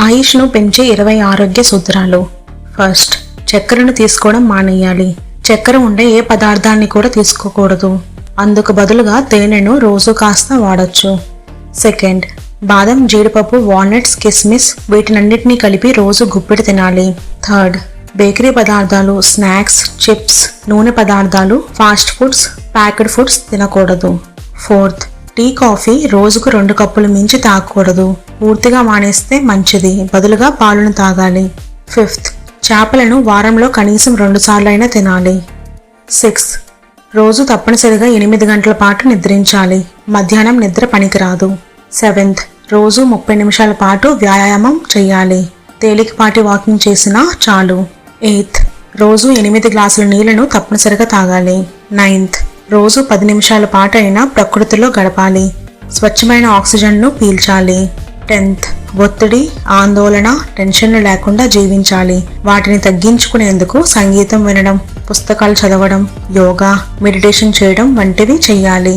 ఆయుష్ను పెంచే 20 ఆరోగ్య సూత్రాలు. ఫస్ట్, చక్కెరను తీసుకోవడం మానేయాలి. చక్కెర ఉండే ఏ పదార్థాన్ని కూడా తీసుకోకూడదు. అందుకు బదులుగా తేనెను రోజు కాస్త వాడచ్చు. సెకండ్, బాదం, జీడిపప్పు, వాల్నట్స్, కిస్మిస్ వీటినన్నిటినీ కలిపి రోజు గుప్పెడు తినాలి. థర్డ్, బేకరీ పదార్థాలు, స్నాక్స్, చిప్స్, నూనె పదార్థాలు, ఫాస్ట్ ఫుడ్స్, ప్యాక్డ్ ఫుడ్స్ తినకూడదు. ఫోర్త్, టీ, కాఫీ రోజుకు 2 కప్పులు మించి తాగకూడదు. పూర్తిగా మానేస్తే మంచిది, బదులుగా పాలను తాగాలి. ఫిఫ్త్, చేపలను వారంలో కనీసం 2 సార్లు అయినా తినాలి. 6, రోజు తప్పనిసరిగా 8 గంటల పాటు నిద్రించాలి. మధ్యాహ్నం నిద్ర పనికిరాదు. 7th, రోజు 30 నిమిషాల పాటు వ్యాయామం చేయాలి. తేలికపాటి వాకింగ్ చేసినా చాలు. 8th, రోజు 8 గ్లాసుల నీళ్లను తప్పనిసరిగా తాగాలి. 9th, రోజు 10 నిమిషాల పాటు అయినా ప్రకృతిలో గడపాలి. స్వచ్ఛమైన ఆక్సిజన్ను పీల్చాలి. 10th, ఒత్తిడి, ఆందోళన, టెన్షన్లు లేకుండా జీవించాలి. వాటిని తగ్గించుకునేందుకు సంగీతం వినడం, పుస్తకాలు చదవడం, యోగా, మెడిటేషన్ చేయడం వంటివి చేయాలి.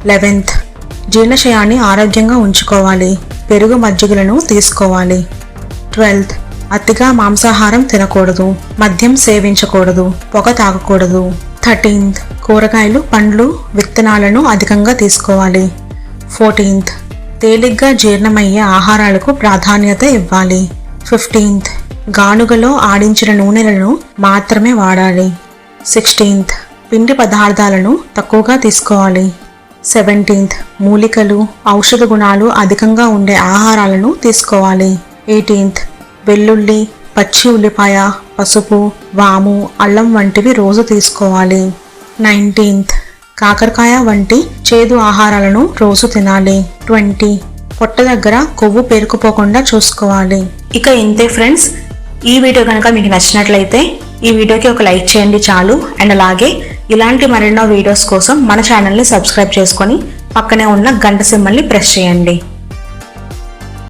11th, జీర్ణశయాన్ని ఆరోగ్యంగా ఉంచుకోవాలి. పెరుగు, మజ్జిగలను తీసుకోవాలి. 12th, అతిగా మాంసాహారం తినకూడదు. మద్యం సేవించకూడదు. పొగ తాగకూడదు. 13th, కూరగాయలు, పండ్లు, విత్తనాలను అధికంగా తీసుకోవాలి. 14th, తేలిగ్గా జీర్ణమయ్యే ఆహారాలకు ప్రాధాన్యత ఇవ్వాలి. 15th, గానుగలో ఆడించిన నూనెలను మాత్రమే వాడాలి. 16th, పిండి పదార్థాలను తక్కువగా తీసుకోవాలి. 17th, మూలికలు, ఔషధ గుణాలు అధికంగా ఉండే ఆహారాలను తీసుకోవాలి. 18th, వెల్లుల్లి, పచ్చి ఉల్లిపాయ, పసుపు, వాము, అల్లం వంటివి రోజు తీసుకోవాలి. 19th, కాకరకాయ వంటి చేదు ఆహారాలను రోజు తినాలి. 20, పొట్ట దగ్గర కొవ్వు పేరుకుపోకుండా చూసుకోవాలి. ఇక ఇంతే ఫ్రెండ్స్. ఈ వీడియో కనుక మీకు నచ్చినట్లయితే ఈ వీడియోకి ఒక లైక్ చేయండి చాలు. అండ్ అలాగే ఇలాంటి మరెన్నో వీడియోస్ కోసం మన ఛానల్ని సబ్స్క్రైబ్ చేసుకొని పక్కనే ఉన్న గంట సింబల్ని ప్రెస్ చేయండి.